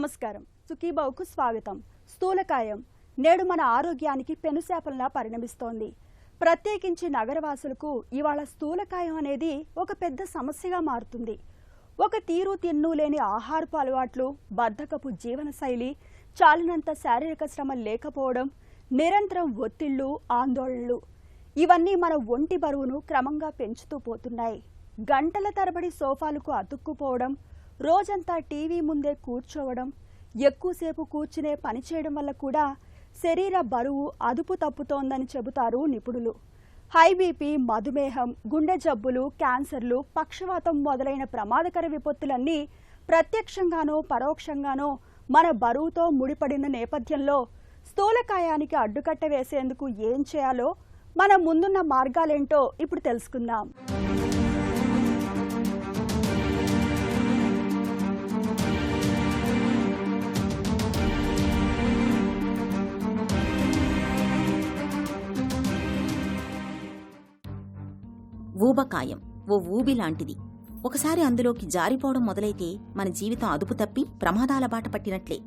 నమస్కారం. సుఖీబావుకు స్వాగతం. స్థూలకాయం నేడు మన ఆరోగ్యానికి పెనుశాపంలా పరిణమిస్తోంది. ప్రత్యేకించి నగరవాసులకు ఇవాళ స్థూలకాయం అనేది ఒక పెద్ద సమస్యగా మారుతుంది. ఒక తీరు తిన్ను లేని ఆహారపు అలవాట్లు, బద్ధకపు జీవనశైలి, చాలినంత శారీరక శ్రమ లేకపోవడం, నిరంతరం ఒత్తిళ్లు, ఆందోళనలు ఇవన్నీ మన ఒంటి బరువును క్రమంగా పెంచుతూ పోతున్నాయి. గంటల తరబడి సోఫాలకు అతుక్కుపోవడం, రోజంతా టీవీ ముందే కూర్చోవడం, ఎక్కువసేపు కూర్చునే పని చేయడం వల్ల కూడా శరీర బరువు అదుపు తప్పుతోందని చెబుతారు నిపుణులు. హై బీపీ, మధుమేహం, గుండె జబ్బులు, క్యాన్సర్లు, పక్షవాతం మొదలైన ప్రమాదకర విపత్తులన్నీ ప్రత్యక్షంగానో పరోక్షంగానో మన బరువుతో ముడిపడిన నేపథ్యంలో స్థూలకాయానికి అడ్డుకట్ట వేసేందుకు ఏం చేయాలో, మన ముందున్న మార్గాలేంటో ఇప్పుడు తెలుసుకుందాం. ఊబకాయం ఓ ఊబి లాంటిది. ఒకసారి అందులోకి జారిపోవడం మొదలైతే మన జీవితం అదుపు తప్పి ప్రమాదాల బాట పట్టినట్లే.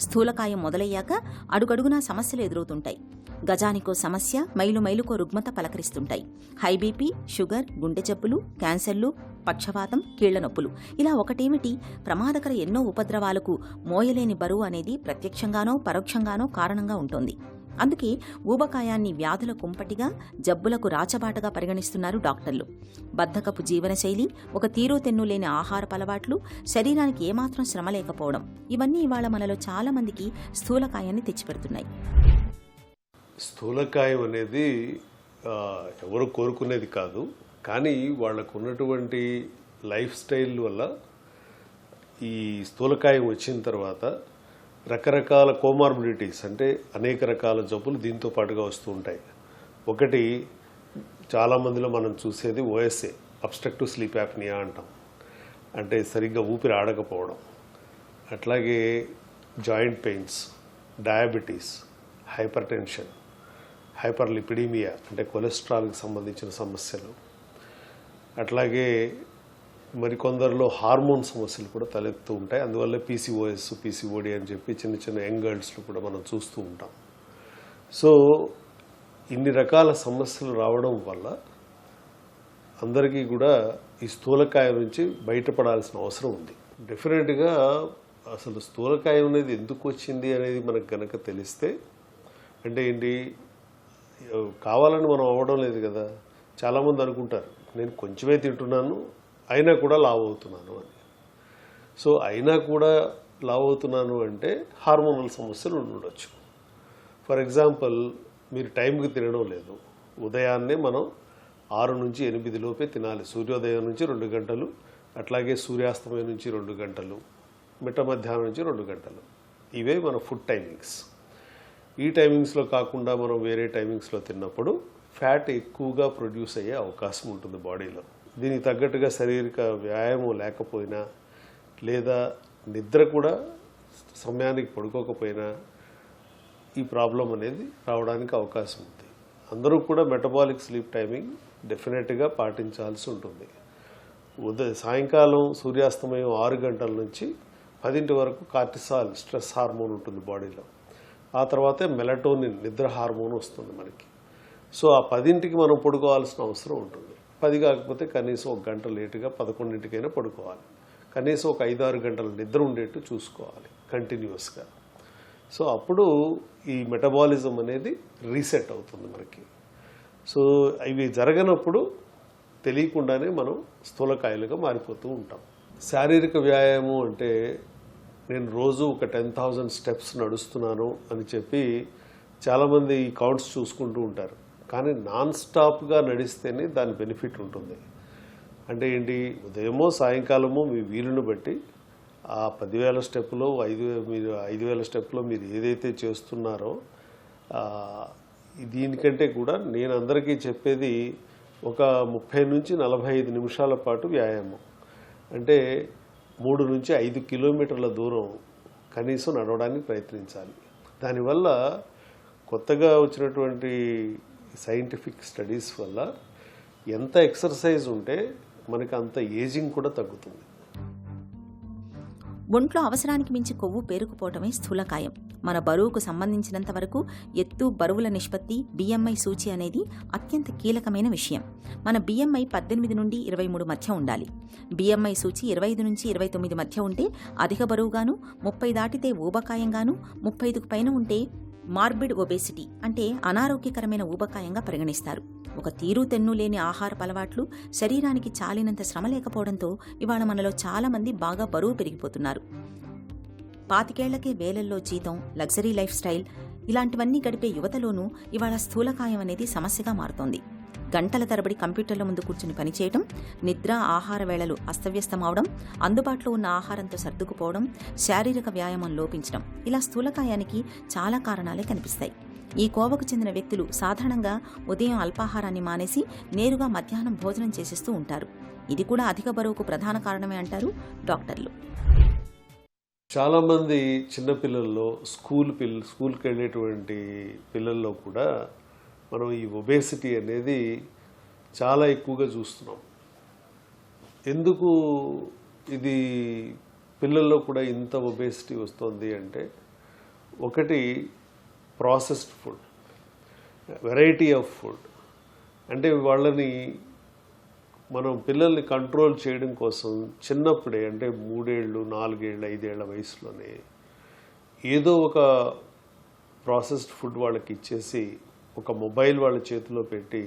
స్థూలకాయం మొదలయ్యాక అడుగడుగునా సమస్యలు ఎదురవుతుంటాయి. గజానికో సమస్య, మైలు మైలుకో రుగ్మత పలకరిస్తుంటాయి. హై బీపీ, షుగర్, గుండె జబ్బులు, క్యాన్సర్లు, పక్షవాతం, కీళ్ల నొప్పులు, ఇలా ఒకటేమిటి ప్రమాదకర ఎన్నో ఉపద్రవాలకు మోయలేని బరువు అనేది ప్రత్యక్షంగానో పరోక్షంగానో కారణంగా ఉంటుంది. అందుకే ఊబకాయాన్ని వ్యాధుల కుంపటిగా, జబ్బులకు రాచబాటగా పరిగణిస్తున్నారు డాక్టర్లు. బద్ధకపు జీవనశైలి, ఒక తీరు తెన్ను లేని ఆహారపు అలవాట్లు, శరీరానికి ఏమాత్రం శ్రమ లేకపోవడం, ఇవన్నీ ఇవాళ మనలో చాలా మందికి స్థూలకాయాన్ని తెచ్చిపెడుతున్నాయి. స్థూలకాయం అనేది ఎవరు కోరుకునేది కాదు, కానీ వాళ్ళకు ఉన్నటువంటి లైఫ్ స్టైల్ వల్ల ఈ స్థూలకాయం వచ్చిన తర్వాత రకరకాల కోమార్బిడిటీస్, అంటే అనేక రకాల జబ్బులు దీంతో పాటుగా వస్తూ ఉంటాయి. ఒకటి చాలామందిలో మనం చూసేది ఓఎస్ఏ, అబ్స్ట్రక్టివ్ స్లీప్ యాప్నియా అంటాం, అంటే సరిగ్గా ఊపిరి ఆడకపోవడం. అట్లాగే joint pains, diabetes, hypertension, hyperlipidemia అంటే కొలెస్ట్రాల్కి సంబంధించిన సమస్యలు, అట్లాగే మరికొందరిలో హార్మోన్ సమస్యలు కూడా తలెత్తుతూ ఉంటాయి. అందువల్ల పీసీఓఎస్, పీసీఓడి అని చెప్పి చిన్న చిన్న యంగ్ గర్ల్స్లో కూడా మనం చూస్తూ ఉంటాం. సో ఇన్ని రకాల సమస్యలు రావడం వల్ల అందరికీ కూడా ఈ స్థూలకాయం నుంచి బయటపడాల్సిన అవసరం ఉంది. డెఫినెట్గా అసలు స్థూలకాయం అనేది ఎందుకు వచ్చింది అనేది మనకు కనుక తెలిస్తే, అంటే ఏంటి, కావాలని మనం అవ్వడం లేదు కదా. చాలామంది అనుకుంటారు నేను కొంచెమే తింటున్నాను అయినా కూడా లావు అవుతున్నాను అని. సో అయినా కూడా లావు అవుతున్నాను అంటే హార్మోనల్ సమస్యలు ఉండొచ్చు. ఫర్ ఎగ్జాంపుల్, మీరు టైంకి తినడం లేదు. ఉదయాన్నే మనం 6 నుంచి 8 లోపే తినాలి. సూర్యోదయం నుంచి 2 గంటలు, అట్లాగే సూర్యాస్తమయం నుంచి 2 గంటలు, మిట్ట మధ్యాహ్నం నుంచి 2 గంటలు. ఇవే మన ఫుడ్ టైమింగ్స్. ఈ టైమింగ్స్లో కాకుండా మనం వేరే టైమింగ్స్లో తిన్నప్పుడు ఫ్యాట్ ఎక్కువగా ప్రొడ్యూస్ అయ్యే అవకాశం ఉంటుంది బాడీలో. దీనికి తగ్గట్టుగా శారీరక వ్యాయామం లేకపోయినా, లేదా నిద్ర కూడా సమయానికి పడుకోకపోయినా ఈ ప్రాబ్లం అనేది రావడానికి అవకాశం ఉంది. అందరూ కూడా మెటబాలిక్ స్లీప్ టైమింగ్ డెఫినెట్గా పాటించాల్సి ఉంటుంది. సాయంకాలం సూర్యాస్తమయం 6 గంటల నుంచి 10 వరకు కార్టిసాల్, స్ట్రెస్ హార్మోన్ ఉంటుంది బాడీలో. ఆ తర్వాతే మెలటోనిన్, నిద్ర హార్మోన్ వస్తుంది మనకి. సో ఆ 10కి మనం పడుకోవాల్సిన అవసరం ఉంటుంది. 10 కాకపోతే కనీసం 1 గంట లేటుగా 11కైనా పడుకోవాలి. కనీసం ఒక 5-6 గంటల నిద్ర ఉండేట్టు చూసుకోవాలి కంటిన్యూస్గా. సో అప్పుడు ఈ మెటబాలిజం అనేది రీసెట్ అవుతుంది మనకి. సో ఇవి జరగనప్పుడు తెలియకుండానే మనం స్థూలకాయలుగా మారిపోతూ ఉంటాం. శారీరక వ్యాయామం అంటే నేను రోజు ఒక 10,000 స్టెప్స్ నడుస్తున్నాను అని చెప్పి చాలామంది ఈ కౌంట్స్ చూసుకుంటూ ఉంటారు. కానీ నాన్ స్టాప్గా నడిస్తేనే దాని బెనిఫిట్ ఉంటుంది. అంటే ఏంటి, ఉదయమో సాయంకాలమో మీ వీలుని బట్టి ఆ 10,000 స్టెప్లో, 5,000 స్టెప్లో మీరు ఏదైతే చేస్తున్నారో దీనికంటే కూడా నేను అందరికీ చెప్పేది ఒక 30 నుంచి 45 నిమిషాల పాటు వ్యాయామం. అంటే 3 నుంచి 5 కిలోమీటర్ల దూరం కనీసం నడవడానికి ప్రయత్నించాలి. దానివల్ల కొత్తగా వచ్చినటువంటి సైంటిఫిక్ స్టడీస్ వల్ల ఎంత ఎక్సర్సైజ్ ఉంటే మనకి అంత ఏజింగ్ కూడా తగ్గుతుంది. ఒంట్లో అవసరానికి మించి కొవ్వు పేరుకుపోవటమే స్థూలకాయం. మన బరువుకు సంబంధించినంత వరకు ఎత్తు బరువుల నిష్పత్తి BMI సూచి అనేది అత్యంత కీలకమైన విషయం. మన BMI 18 నుండి 23 మధ్య ఉండాలి. BMI సూచి 25 నుంచి 29 మధ్య ఉంటే అధిక బరువుగాను, 30 దాటితే ఊబకాయంగాను, 35కు పైన ఉంటే మార్బిడ్ ఒబేసిటీ అంటే అనారోగ్యకరమైన ఊబకాయంగా పరిగణిస్తారు. ఒక తీరు తెన్ను లేని ఆహారపు అలవాట్లు, శరీరానికి చాలినంత శ్రమ లేకపోవడంతో ఇవాళ మనలో చాలా మంది బాగా బరువు పెరిగిపోతున్నారు. 25 ఏళ్లకే వేలల్లో జీతం, లగ్జరీ లైఫ్ స్టైల్ ఇలాంటివన్నీ గడిపే యువతలోనూ ఇవాళ స్థూలకాయం అనేది సమస్యగా మారుతోంది. గంటల తరబడి కంప్యూటర్ల ముందు కూర్చుని పనిచేయడం, నిద్ర ఆహార వేళలు అస్తవ్యస్తమవడం, అందుబాటులో ఉన్న ఆహారంతో సర్దుకుపోవడం, శారీరక వ్యాయామం లోపించడం ఇలా స్థూలకాయానికి చాలా కారణాలే కనిపిస్తాయి. ఈ కోవకు చెందిన వ్యక్తులు సాధారణంగా ఉదయం అల్పాహారాన్ని మానేసి నేరుగా మధ్యాహ్నం భోజనం చేసేస్తూ ఉంటారు. ఇది కూడా అధిక బరువుకు ప్రధాన కారణమే అంటారు డాక్టర్లు. చాలామంది చిన్నపిల్లల్లో స్కూల్కి వెళ్ళేటువంటి పిల్లల్లో కూడా మనం ఈ ఒబేసిటీ అనేది చాలా ఎక్కువగా చూస్తున్నాం. ఎందుకు ఇది పిల్లల్లో కూడా ఇంత ఒబేసిటీ వస్తుంది అంటే, ఒకటి processed food, variety of food. అంటే వాళ్ళని మనం పిల్లల్ని కంట్రోల్ చేయడం కోసం చిన్నప్పుడే అంటే 3 ఏళ్ళు 4 ఏళ్ళు 5 ఏళ్ల వయసులోనే ఏదో ఒక ప్రాసెస్డ్ ఫుడ్ వాళ్ళకి ఇచ్చేసి ఒక మొబైల్ వాళ్ళ చేతిలో పెట్టి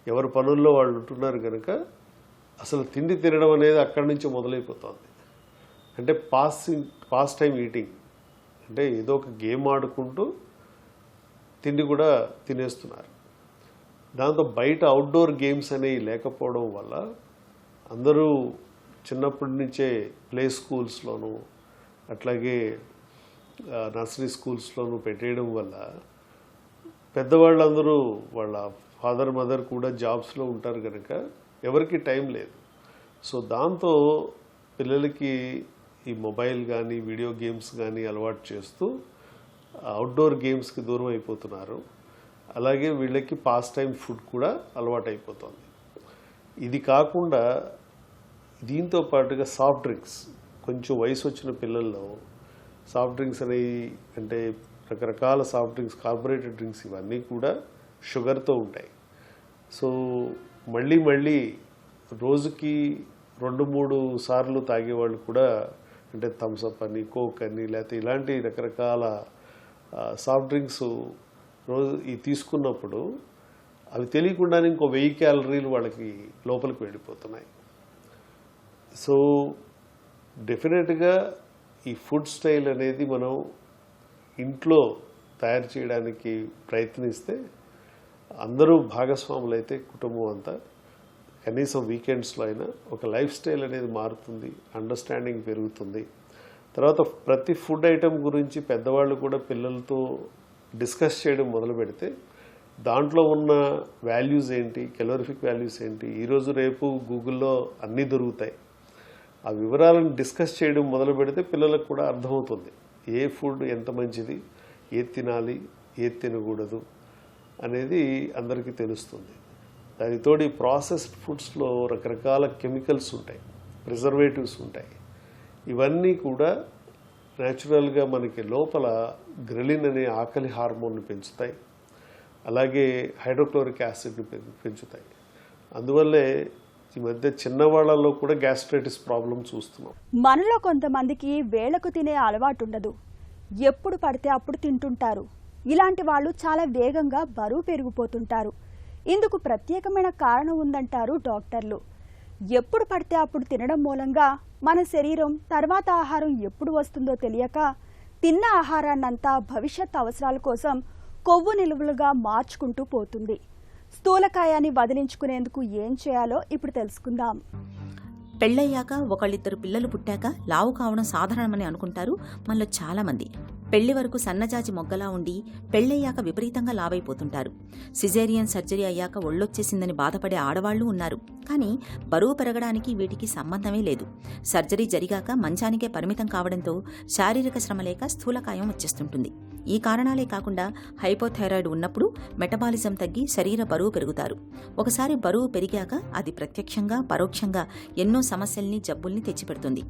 ఎవరి పనుల్లో వాళ్ళు ఉంటున్నారు కనుక అసలు తిండి తినడం అనేది అక్కడి నుంచి మొదలైపోతుంది. అంటే పాస్ టైం ఈటింగ్, అంటే ఏదో ఒక గేమ్ ఆడుకుంటూ తిండి కూడా తినేస్తున్నారు. దాంతో బయట అవుట్డోర్ గేమ్స్ అనేవి లేకపోవడం వల్ల అందరూ చిన్నప్పటి నుంచే ప్లే స్కూల్స్లోనూ అట్లాగే నర్సరీ స్కూల్స్లోనూ పెట్టేయడం వల్ల పెద్దవాళ్ళందరూ వాళ్ళ ఫాదర్ మదర్ కూడా జాబ్స్లో ఉంటారు కనుక ఎవరికి టైం లేదు. సో దాంతో పిల్లలకి ఈ మొబైల్ కానీ వీడియో గేమ్స్ కానీ అలవాటు చేస్తూ అవుట్డోర్ గేమ్స్కి దూరం అయిపోతున్నారు. అలాగే వీళ్ళకి పాస్ టైం ఫుడ్ కూడా అలవాటు అయిపోతుంది. ఇది కాకుండా దీంతో పాటుగా సాఫ్ట్ డ్రింక్స్, కొంచెం వయసు వచ్చిన పిల్లల్లో సాఫ్ట్ డ్రింక్స్ అనేవి అంటే రకరకాల సాఫ్ట్ డ్రింక్స్, కార్బొరేటెడ్ డ్రింక్స్ ఇవన్నీ కూడా షుగర్తో ఉంటాయి. సో మళ్ళీ రోజుకి 2-3 సార్లు తాగేవాళ్ళు కూడా అంటే థమ్స్అప్ అని, కోక్ అని, లేకపోతే ఇలాంటి రకరకాల సాఫ్ట్ డ్రింక్స్ రోజు తీసుకున్నప్పుడు అవి తెలియకుండానే ఇంకో 1000 క్యాలరీలు వాళ్ళకి లోపలికి వెళ్ళిపోతున్నాయి. సో డెఫినెట్గా ఈ ఫుడ్ స్టైల్ అనేది మనం ఇంట్లో తయారు చేయడానికి ప్రయత్నిస్తే అందరూ భాగస్వాములు అయితే కుటుంబం అంతా కనీసం వీకెండ్స్లో అయినా ఒక లైఫ్ స్టైల్ అనేది మారుతుంది, అండర్స్టాండింగ్ పెరుగుతుంది. తర్వాత ప్రతి ఫుడ్ ఐటెం గురించి పెద్దవాళ్ళు కూడా పిల్లలతో డిస్కస్ చేయడం మొదలు పెడితే దాంట్లో ఉన్న వాల్యూస్ ఏంటి, కెలోరిఫిక్ వాల్యూస్ ఏంటి, ఈరోజు రేపు గూగుల్లో అన్నీ దొరుకుతాయి. ఆ వివరాలను డిస్కస్ చేయడం మొదలు పెడితే పిల్లలకు కూడా అర్థమవుతుంది ఏ ఫుడ్ ఎంత మంచిది, ఏది తినాలి, ఏది తినకూడదు అనేది అందరికీ తెలుస్తుంది. దానితోటి ప్రాసెస్డ్ ఫుడ్స్లో రకరకాల కెమికల్స్ ఉంటాయి, ప్రిజర్వేటివ్స్ ఉంటాయి. ఇవన్నీ కూడా న్యాచురల్గా మనకి లోపల గ్రెలిన్ అనే ఆకలి హార్మోన్ను పెంచుతాయి, అలాగే హైడ్రోక్లోరిక్ యాసిడ్ని పెంచుతాయి. అందువల్లే ఈ మధ్య చిన్నవాళ్లలో కూడా గ్యాస్ట్రైటిస్ ప్రాబ్లం చూస్తున్నాం. మనలో కొంతమందికి వేళకు తినే అలవాటు ఉండదు, ఎప్పుడు పడితే అప్పుడు తింటుంటారు. ఇలాంటి వాళ్ళు చాలా వేగంగా బరువు పెరిగిపోతుంటారు. ఇందుకు ప్రత్యేకమైన కారణం ఉందంటారు డాక్టర్లు. ఎప్పుడు పడితే అప్పుడు తినడం మూలంగా మన శరీరం తర్వాత ఆహారం ఎప్పుడు వస్తుందో తెలియక తిన్న ఆహారాన్నంతా భవిష్యత్ అవసరాల కోసం కొవ్వు నిలువలుగా మార్చుకుంటూ పోతుంది. స్థూలకాయాన్ని వదిలించుకునేందుకు ఏం చేయాలో ఇప్పుడు తెలుసుకుందాం. పెళ్ళయ్యాక ఒకళ్ళిద్దరు పిల్లలు పుట్టాక లావు కావడం సాధారణమని అనుకుంటారు మనలో చాలామంది. పెళ్లి వరకు సన్నజాజి మొగ్గలా ఉండి పెళ్ళయ్యాక విపరీతంగా లావైపోతుంటారు. సిజేరియన్ సర్జరీ అయ్యాక ఒళ్ళొచ్చేసిందని బాధపడే ఆడవాళ్లు ఉన్నారు. కానీ బరువు పెరగడానికి వీటికి సంబంధమే లేదు. సర్జరీ జరిగాక మంచానికే పరిమితం కావడంతో శారీరక శ్రమ లేక స్థూలకాయం వచ్చేస్తుంటుంది. ఈ కారణాలే కాకుండా హైపోథైరాయిడ్ ఉన్నప్పుడు మెటబాలిజం తగ్గి శరీర బరువు పెరుగుతారు. ఒకసారి బరువు పెరిగాక అది ప్రత్యక్షంగా పరోక్షంగా ఎన్నో సమస్యల్ని జబ్బుల్ని తెచ్చిపెడుతుంది.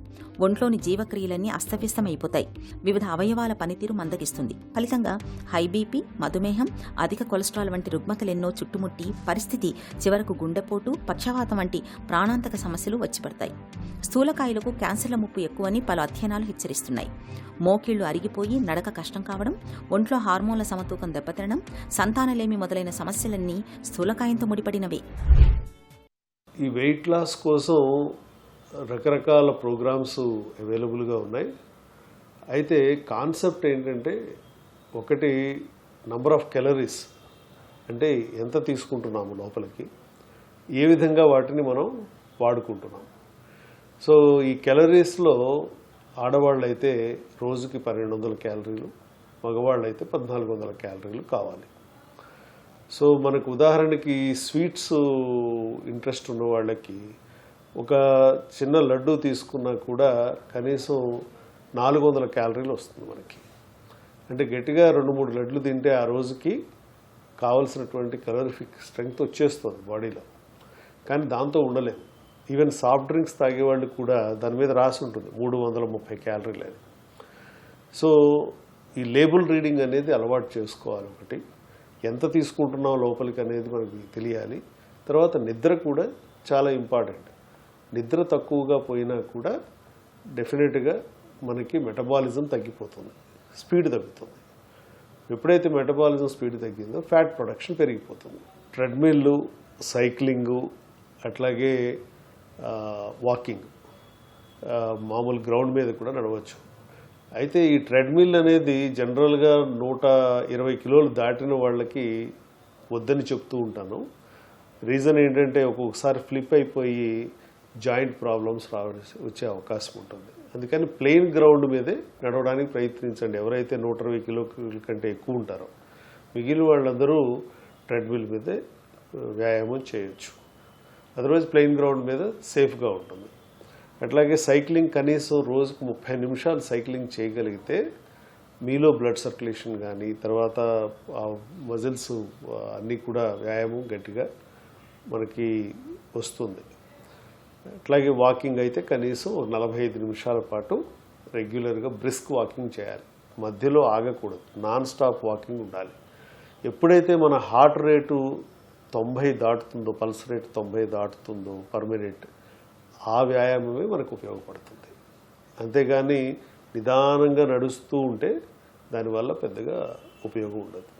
ఒంట్లోని జీవక్రియలన్నీ అస్తవ్యస్తమైపోతాయి. వివిధ అవయవాల పనితీరు మందగిస్తుంది. ఫలితంగా హై బీపీ, మధుమేహం, అధిక కొలెస్ట్రాల్ వంటి రుగ్మతలెన్నో చుట్టుముట్టి పరిస్థితి చివరకు గుండెపోటు, పక్షవాతం వంటి ప్రాణాంతక సమస్యలు వచ్చిపడతాయి. స్థూలకాయులకు క్యాన్సర్ల ముప్పు ఎక్కువని పలు అధ్యయనాలు హెచ్చరిస్తున్నాయి. మోకీళ్లు అరిగిపోయి నడక కష్టం కావడం, ఒంట్లో హార్మోన్ల సమతూకం దెబ్బతినడం, సంతానలేమి మొదలైన సమస్యలన్నీ స్థూలకాయంతో ముడిపడినవే. ఈ వెయిట్ లాస్ కోసం రకరకాల ప్రోగ్రామ్స్ అవైలబుల్గా ఉన్నాయి. అయితే కాన్సెప్ట్ ఏంటంటే, ఒకటి నంబర్ ఆఫ్ క్యాలరీస్, అంటే ఎంత తీసుకుంటున్నాము లోపలికి, ఏ విధంగా వాటిని మనం వాడుకుంటున్నాం. సో ఈ క్యాలరీస్లో ఆడవాళ్ళు అయితే రోజుకి 1200 క్యాలరీలు, మగవాళ్ళు అయితే 1400 క్యాలరీలు కావాలి. సో మనకు ఉదాహరణకి స్వీట్స్ ఇంట్రెస్ట్ ఉన్న వాళ్ళకి ఒక చిన్న లడ్డు తీసుకున్నా కూడా కనీసం 400 క్యాలరీలు వస్తుంది మనకి. అంటే గట్టిగా 2-3 లడ్లు తింటే ఆ రోజుకి కావలసినటువంటి క్యాలరిఫిక్ స్ట్రెంగ్త్ వచ్చేస్తుంది బాడీలో. కానీ దాంతో ఉండలేము. ఈవెన్ సాఫ్ట్ డ్రింక్స్ తాగేవాళ్ళు కూడా దాని మీద రాసి ఉంటుంది 330 క్యాలరీలు అని. సో ఈ లేబుల్ రీడింగ్ అనేది అలవాటు చేసుకోవాలి. ఒకటి, ఎంత తీసుకుంటున్నాం లోపలికి అనేది మనకి తెలియాలి. తర్వాత నిద్ర కూడా చాలా ఇంపార్టెంట్. నిద్ర తక్కువగా పోయినా కూడా డెఫినెట్గా మనకి మెటబాలిజం తగ్గిపోతుంది, స్పీడ్ తగ్గుతుంది. ఎప్పుడైతే మెటబాలిజం స్పీడ్ తగ్గిందో ఫ్యాట్ ప్రొడక్షన్ పెరిగిపోతుంది. ట్రెడ్మిల్లు, సైక్లింగు, అట్లాగే వాకింగ్, మామూలు గ్రౌండ్ మీద కూడా నడవచ్చు. అయితే ఈ ట్రెడ్మిల్ అనేది జనరల్గా 120 కిలోలు దాటిన వాళ్ళకి వద్దని చెప్తూ ఉంటాను. రీజన్ ఏంటంటే ఒక్కొక్కసారి ఫ్లిప్ అయిపోయి జాయింట్ ప్రాబ్లమ్స్ వచ్చే అవకాశం ఉంటుంది. అందుకని ప్లెయిన్ గ్రౌండ్ మీదే నడవడానికి ప్రయత్నించండి ఎవరైతే 120 కిలోల కంటే ఎక్కువ ఉంటారో. మిగిలిన వాళ్ళందరూ ట్రెడ్మిల్ మీదే వ్యాయామం చేయొచ్చు. అదర్వైజ్ ప్లెయిన్ గ్రౌండ్ మీద సేఫ్గా ఉంటుంది. అట్లాగే సైక్లింగ్, కనీసం రోజుకు 30 నిమిషాలు సైక్లింగ్ చేయగలిగితే మీలో బ్లడ్ సర్క్యులేషన్ కానీ, తర్వాత మజిల్స్ అన్నీ కూడా వ్యాయామం గట్టిగా మనకి వస్తుంది. అట్లాగే వాకింగ్ అయితే కనీసం 45 నిమిషాల పాటు రెగ్యులర్గా బ్రిస్క్ వాకింగ్ చేయాలి. మధ్యలో ఆగకూడదు, నాన్ స్టాప్ వాకింగ్ ఉండాలి. ఎప్పుడైతే మన హార్ట్ రేటు 90 దాటుతుందో, పల్స్ రేట్ 90 దాటుతుందో పర్ మినిట్, ఆ వ్యాయామమే మనకు ఉపయోగపడుతుంది. అంతేగాని నిదానంగా నడుస్తూ ఉంటే దానివల్ల పెద్దగా ఉపయోగం ఉండదు.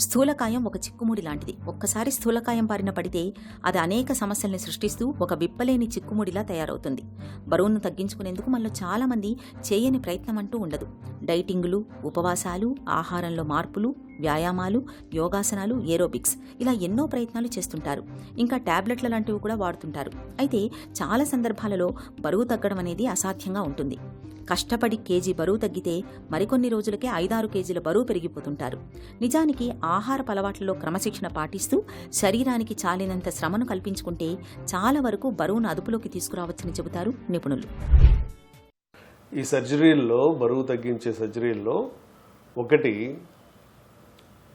స్థూలకాయం ఒక చిక్కుముడి లాంటిది. ఒక్కసారి స్థూలకాయం బారిన పడితే అది అనేక సమస్యల్ని సృష్టిస్తూ ఒక విప్పలేని చిక్కుముడిలా తయారవుతుంది. బరువును తగ్గించుకునేందుకు మనలో చాలా మంది చేయని ప్రయత్నం అంటూ ఉండదు. డైటింగులు, ఉపవాసాలు, ఆహారంలో మార్పులు, వ్యాయామాలు, యోగాసనాలు, ఏరోబిక్స్, ఇలా ఎన్నో ప్రయత్నాలు చేస్తుంటారు. ఇంకా టాబ్లెట్ల లాంటివి కూడా వాడుతుంటారు. అయితే చాలా సందర్భాలలో బరువు తగ్గడం అనేది అసాధ్యంగా ఉంటుంది. కష్టపడి కేజీ బరువు తగ్గితే మరికొన్ని రోజులకే 5-6 కేజీల బరువు పెరిగిపోతుంటారు. నిజానికి ఆహారపు అలవాట్లలో క్రమశిక్షణ పాటిస్తూ శరీరానికి చాలినంత శ్రమను కల్పించుకుంటే చాలా వరకు బరువును అదుపులోకి తీసుకురావచ్చని చెబుతారు నిపుణులు. ఈ సర్జరీల్లో, బరువు తగ్గించే సర్జరీల్లో ఒకటి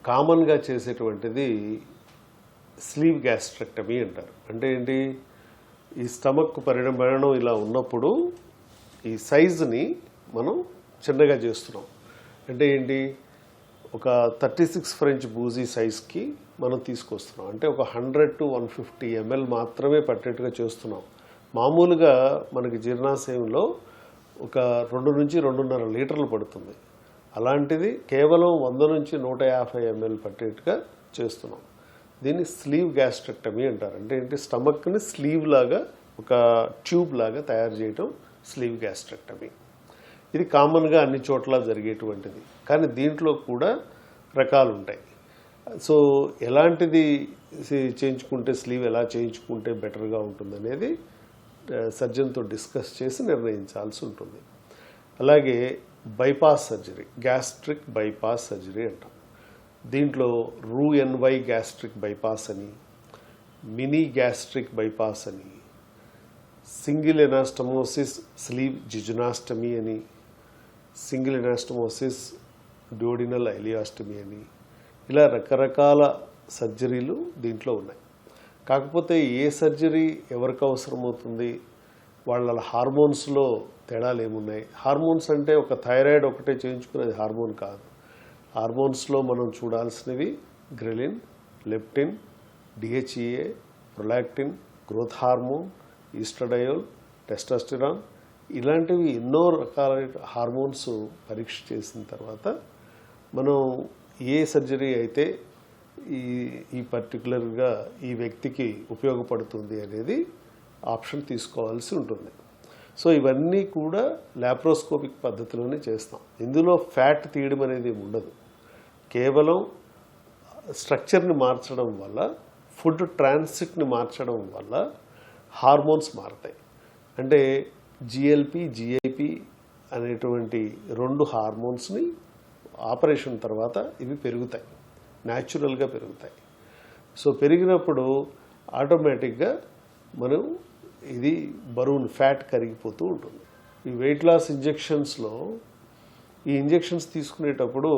కామన్గా చేసేటువంటిది స్లీవ్ గ్యాస్ట్రెక్టమీ అంటారు. అంటే ఏంటి, ఈ స్టమక్ పరిణామం ఇలా ఉన్నప్పుడు ఈ సైజుని మనం చిన్నగా చేస్తున్నాం. అంటే ఏంటి, ఒక 36 ఫ్రెంచ్ బూజీ సైజ్కి మనం తీసుకొస్తున్నాం. అంటే ఒక 100 to 150 ml మాత్రమే పట్టేట్టుగా చేస్తున్నాం. మామూలుగా మనకి జీర్ణాశయంలో ఒక 2 నుంచి 2.5 లీటర్లు పడుతుంది. అలాంటిది కేవలం 100 నుంచి 150 ml పట్టేట్టుగా చేస్తున్నాం. దీన్ని స్లీవ్ గ్యాస్ట్రెక్టమీ అంటారు. అంటే ఏంటి, స్టమక్ని స్లీవ్ లాగా, ఒక ట్యూబ్ లాగా తయారు చేయటం స్లీవ్ గ్యాస్ట్రెక్టమీ. ఇది కామన్గా అన్ని చోట్ల జరిగేటువంటిది. కానీ దీంట్లో కూడా రకాలు ఉంటాయి. సో ఎలాంటిది చేయించుకుంటే, స్లీవ్ ఎలా చేయించుకుంటే బెటర్గా ఉంటుందనేది సర్జన్తో డిస్కస్ చేసి నిర్ణయించాల్సి ఉంటుంది. అలాగే bypass surgery, gastric bypass surgery అంటాం. దీంట్లో RU-NY గ్యాస్ట్రిక్ బైపాస్ అని, మినీ గ్యాస్ట్రిక్ బైపాస్ అని, సింగిల్ ఎనాస్టమోసిస్ స్లీవ్ జిజునాస్టమీ అని, సింగిల్ ఎనాస్టమోసిస్ డ్యూడినల్ ఐలియాస్టమీ అని, ఇలా రకరకాల సర్జరీలు దీంట్లో ఉన్నాయి. కాకపోతే ఏ సర్జరీ ఎవరికి అవసరమవుతుంది, వాళ్ళ హార్మోన్స్లో తేడాలు ఏమున్నాయి. హార్మోన్స్ అంటే ఒక థైరాయిడ్ ఒకటే చేయించుకునేది హార్మోన్ కాదు. హార్మోన్స్లో మనం చూడాల్సినవి ghrelin, leptin, DHEA, prolactin, growth hormone, estradiol, testosterone, ఇలాంటివి ఎన్నో రకాల హార్మోన్స్ పరీక్ష చేసిన తర్వాత మనం ఏ సర్జరీ అయితే ఈ పర్టికులర్గా ఈ వ్యక్తికి ఉపయోగపడుతుంది అనేది ఆప్షన్ తీసుకోవాల్సి ఉంటుంది. సో ఇవన్నీ కూడా లాప్రోస్కోపిక్ పద్ధతిలోనే చేస్తాం. ఇందులో ఫ్యాట్ తీయడం అనేది ఉండదు. కేవలం స్ట్రక్చర్ని మార్చడం వల్ల, ఫుడ్ ట్రాన్సిట్ని మార్చడం వల్ల హార్మోన్స్ మారుతాయి. అంటే జిఎల్పి, జిఐపి అనేటువంటి 2 హార్మోన్స్ని ఆపరేషన్ తర్వాత ఇవి పెరుగుతాయి, న్యాచురల్గా పెరుగుతాయి. సో పెరిగినప్పుడు ఆటోమేటిక్గా మనం ఇది బరువును ఫ్యాట్ కరిగిపోతూ ఉంటుంది. ఈ వెయిట్ లాస్ ఇంజెక్షన్స్లో ఈ ఇంజెక్షన్స్ తీసుకునేటప్పుడు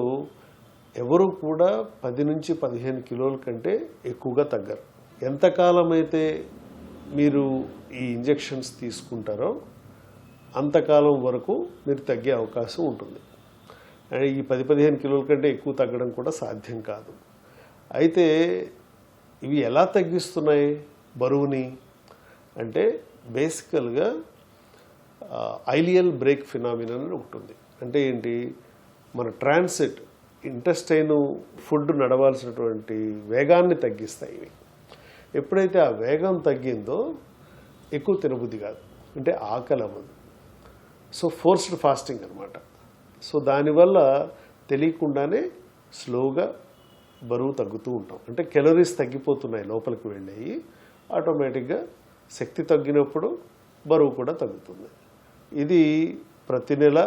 ఎవరు కూడా 10 నుంచి 15 కిలోల కంటే ఎక్కువగా తగ్గరు. ఎంతకాలం అయితే మీరు ఈ ఇంజెక్షన్స్ తీసుకుంటారో అంతకాలం వరకు మీరు తగ్గే అవకాశం ఉంటుంది. ఈ 10-15 కిలోల కంటే ఎక్కువ తగ్గడం కూడా సాధ్యం కాదు. అయితే ఇవి ఎలా తగ్గిస్తున్నాయి బరువుని అంటే బేసికల్గా ఐలియల్ బ్రేక్ ఫినామినన్ అని ఒకటి ఉంది. అంటే ఏంటి, మన ట్రాన్సిట్ ఇంటెస్టైన్ ఫుడ్ నడవాల్సినటువంటి వేగాన్ని తగ్గిస్తాయి ఇవి. ఎప్పుడైతే ఆ వేగం తగ్గిందో ఎక్కువ తినబుద్ధి కాదు, అంటే ఆకలి అవ్వదు. సో ఫోర్స్డ్ ఫాస్టింగ్ అనమాట. సో దానివల్ల తెలియకుండానే స్లోగా బరువు తగ్గుతూ ఉంటాం. అంటే కెలరీస్ తగ్గిపోతున్నాయి, లోపలికి వెళ్ళాయి. ఆటోమేటిక్గా శక్తి తగ్గినప్పుడు బరువు కూడా తగ్గుతుంది. ఇది ప్రతి నెల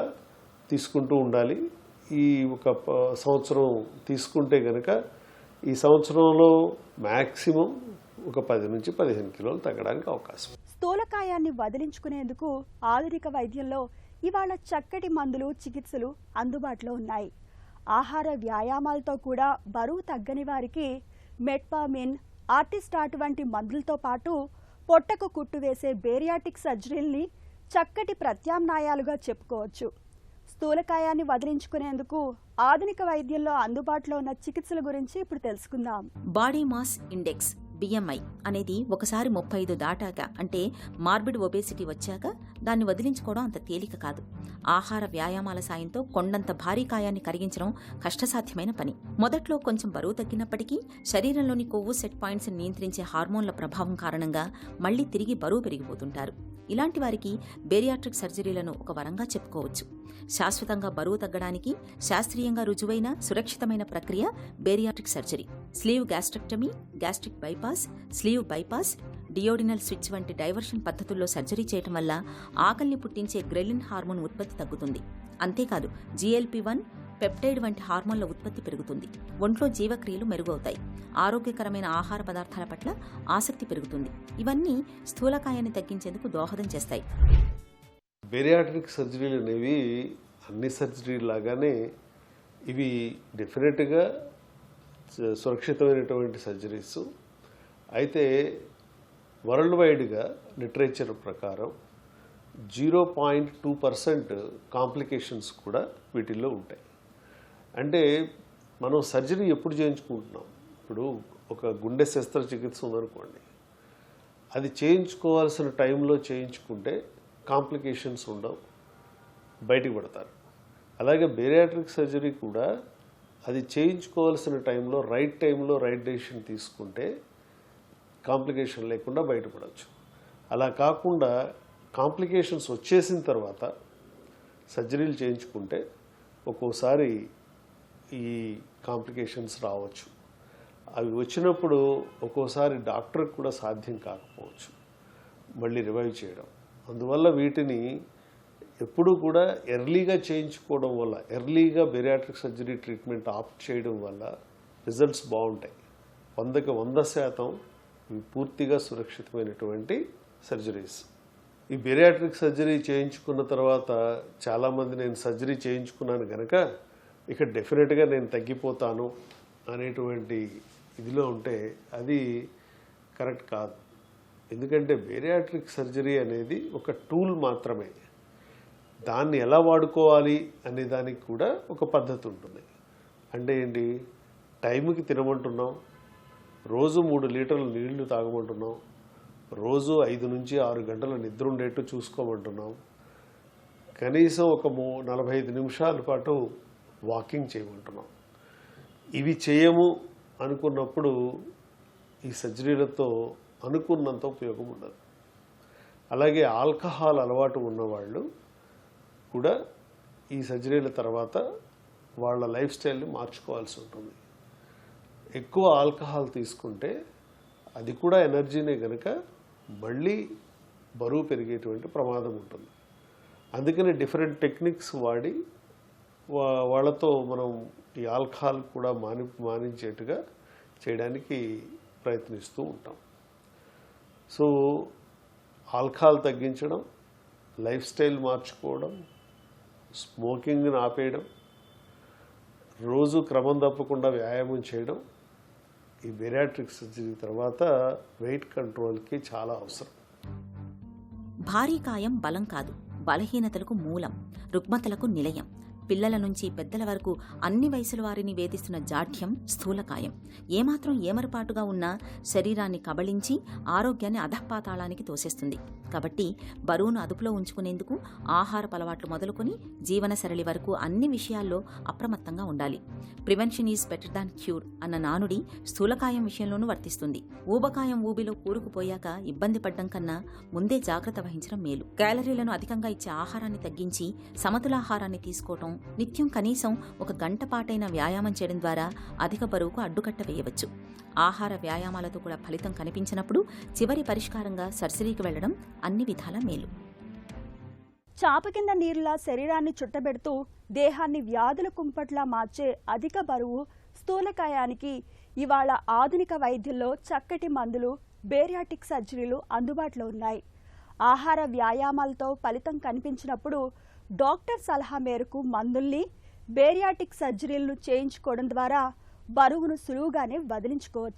తీసుకుంటూ ఉండాలి. ఈ ఒక సంవత్సరం తీసుకుంటే కనుక ఈ సంవత్సరంలో మ్యాక్సిమం ఒక 10 నుంచి 15 కిలోలు తగ్గడానికి అవకాశం. స్థూలకాయాన్ని వదిలించుకునేందుకు ఆధునిక వైద్యంలో ఇవాళ చక్కటి మందులు, చికిత్సలు అందుబాటులో ఉన్నాయి. ఆహార వ్యాయామాలతో కూడా బరువు తగ్గని వారికి మెట్ఫార్మిన్, ఆర్టిస్టాట్ వంటి మందులతో పాటు పొట్టకు కుట్టు వేసే బేరియాటిక్ సర్జరీల్ని చక్కటి ప్రత్యామ్నాయాలుగా చెప్పుకోవచ్చు. స్థూలకాయాన్ని వదిలించుకునేందుకు ఆధునిక వైద్యంలో అందుబాటులో ఉన్న చికిత్సల గురించి ఇప్పుడు తెలుసుకుందాం. బాడీ మాస్ ఇండెక్స్ BMI అనేది ఒకసారి 35 దాటాక, అంటే మార్బిడ్ ఒబేసిటీ వచ్చాక దాన్ని వదిలించుకోవడం అంత తేలిక కాదు. ఆహార వ్యాయామాల సాయంతో కొండంత భారీ కాయాన్ని కరిగించడం కష్టసాధ్యమైన పని. మొదట్లో కొంచెం బరువు తగ్గినప్పటికీ శరీరంలోని కొవ్వు సెట్ పాయింట్స్ నియంత్రించే హార్మోన్ల ప్రభావం కారణంగా మళ్లీ తిరిగి బరువు పెరిగిపోతుంటారు. ఇలాంటి వారికి బేరియాట్రిక్ సర్జరీలను ఒక వరంగా చెప్పుకోవచ్చు. శాశ్వతంగా బరువు తగ్గడానికి శాస్త్రీయంగా రుజువైన సురక్షితమైన ప్రక్రియ bariatric surgery. Sleeve gastrectomy, gastric bypass, sleeve bypass, duodenal switch వంటి డైవర్షన్ పద్ధతుల్లో సర్జరీ చేయటం వల్ల ఆకలిని పుట్టించే గ్రెలిన్ హార్మోన్ ఉత్పత్తి తగ్గుతుంది. అంతేకాదు GLP-1, పెప్టైడ్ వంటి హార్మోన్ల ఉత్పత్తి పెరుగుతుంది. ఒంట్లో జీవక్రియలు మెరుగవుతాయి. ఆరోగ్యకరమైన ఆహార పదార్థాల పట్ల ఆసక్తి పెరుగుతుంది. ఇవన్నీ స్థూలకాయాన్ని తగ్గించేందుకు దోహదం చేస్తాయి. బేరియాట్రిక్ సర్జరీలు అనేవి అన్ని సర్జరీలు లాగానే ఇవి డెఫినెట్గా సురక్షితమైనటువంటి సర్జరీస్. అయితే వరల్డ్ వైడ్గా లిటరేచర్ ప్రకారం 0.2% కాంప్లికేషన్స్ కూడా వీటిల్లో ఉంటాయి. అంటే మనం సర్జరీ ఎప్పుడు చేయించుకుంటున్నాం, ఇప్పుడు ఒక గుండె శస్త్రచికిత్స ఉందనుకోండి, అది చేయించుకోవాల్సిన టైంలో చేయించుకుంటే కాంప్లికేషన్స్ ఉండవు, బయటికి పడతారు. అలాగే బేరియాట్రిక్ సర్జరీ కూడా అది చేయించుకోవాల్సిన టైంలో రైట్ డెసిషన్ తీసుకుంటే కాంప్లికేషన్ లేకుండా బయటపడవచ్చు. అలా కాకుండా కాంప్లికేషన్స్ వచ్చేసిన తర్వాత సర్జరీలు చేయించుకుంటే ఒక్కోసారి ఈ కాంప్లికేషన్స్ రావచ్చు. అవి వచ్చినప్పుడు ఒక్కోసారి డాక్టర్కి కూడా సాధ్యం కాకపోవచ్చు మళ్ళీ రివైవ్ చేయడం. అందువల్ల వీటిని ఎప్పుడూ కూడా ఎర్లీగా చేయించుకోవడం వల్ల, ఎర్లీగా బేరియాట్రిక్ సర్జరీ ట్రీట్మెంట్ ఆప్ట్ చేయడం వల్ల రిజల్ట్స్ బాగుంటాయి. 100కి 100% ఇవి పూర్తిగా సురక్షితమైనటువంటి సర్జరీస్. ఈ బేరియాట్రిక్ సర్జరీ చేయించుకున్న తర్వాత చాలామంది నేను సర్జరీ చేయించుకున్నాను కనుక ఇక డెఫినెట్గా నేను తగ్గిపోతాను అనేటువంటి ఇదిలో ఉంటే అది కరెక్ట్ కాదు. ఎందుకంటే బేరియాట్రిక్ సర్జరీ అనేది ఒక టూల్ మాత్రమే. దాన్ని ఎలా వాడుకోవాలి అనే దానికి కూడా ఒక పద్ధతి ఉంటుంది. అంటే ఏంటి, టైంకి తినమంటున్నాం, రోజు 3 లీటర్ల నీళ్లు తాగమంటున్నాం, రోజు 5 నుంచి 6 గంటల నిద్ర ఉండేట్టు చూసుకోమంటున్నాం, కనీసం ఒక 45 నిమిషాల పాటు వాకింగ్ చేయమంటున్నాం. ఇవి చేయము అనుకున్నప్పుడు ఈ సర్జరీలతో అనుకున్నంత ఉపయోగం ఉండదు. అలాగే ఆల్కహాల్ అలవాటు ఉన్నవాళ్ళు కూడా ఈ సర్జరీల తర్వాత వాళ్ళ లైఫ్ స్టైల్ని మార్చుకోవాల్సి ఉంటుంది. ఎక్కువ ఆల్కహాల్ తీసుకుంటే అది కూడా ఎనర్జీనే కనుక మళ్ళీ బరువు పెరిగేటువంటి ప్రమాదం ఉంటుంది. అందుకని డిఫరెంట్ టెక్నిక్స్ వాడి వాళ్ళతో మనం ఈ ఆల్కహాల్ కూడా మానించేట్టుగా చేయడానికి ప్రయత్నిస్తూ ఉంటాం. సో ఆల్కహాల్ తగ్గించడం, లైఫ్ స్టైల్ మార్చుకోవడం, స్మోకింగ్ని ఆపేయడం, రోజు క్రమం తప్పకుండా వ్యాయామం చేయడం ఈ బేరియాట్రిక్ సర్జరీ తర్వాత వెయిట్ కంట్రోల్కి చాలా అవసరం. భారీ కాయం బలం కాదు, బలహీనతలకు మూలం, రుగ్మతలకు నిలయం. పిల్లల నుంచి పెద్దల వరకు అన్ని వయసుల వారిని వేధిస్తున్న జాఢ్యం స్థూలకాయం ఏమాత్రం ఏమరపాటుగా ఉన్నా శరీరాన్ని కబళించి ఆరోగ్యాన్ని అధఃపాతాళానికి తోసేస్తుంది. కాబట్టి బరువును అదుపులో ఉంచుకునేందుకు ఆహారపు అలవాట్లు మొదలుకొని జీవనశైలి వరకు అన్ని విషయాల్లో అప్రమత్తంగా ఉండాలి. Prevention is better than cure అన్న నానుడి స్థూలకాయం విషయంలోనూ వర్తిస్తుంది. ఊబకాయం ఊబిలో కూరుకుపోయాక ఇబ్బంది పడ్డం కన్నా ముందే జాగ్రత్త వహించడం మేలు. క్యాలరీలను అధికంగా ఇచ్చే ఆహారాన్ని తగ్గించి సమతులాహారాన్ని తీసుకోవటం, నిత్యం కనీసం 1 గంట పాటైన వ్యాయామం చేయడం ద్వారా అధిక బరువుకు అడ్డుకట్ట వేయవచ్చు. ఆహార వ్యాయామాలతో కూడా ఫలితం కనిపించినప్పుడు చివరి పరిష్కారంగా సర్జరీకి వెళ్లడం అన్ని విధాల మేలు. చాప కింద నీరులా శరీరాన్ని చుట్టబెడుతూ దేహాన్ని వ్యాధుల కుంపట్లా మార్చే అధిక బరువు స్థూలకాయానికి ఇవాళ ఆధునిక వైద్యంలో చక్కటి మందులు, బేరియాటిక్ సర్జరీలు అందుబాటులో ఉన్నాయి. ఆహార వ్యాయామాలతో ఫలితం కనిపించినప్పుడు డాక్టర్ సలహా మేరకు మందుల్ని, బేరియాటిక్ సర్జరీలను చేయించుకోవడం ద్వారా బరువును సులువుగానే వదిలించుకోవచ్చు.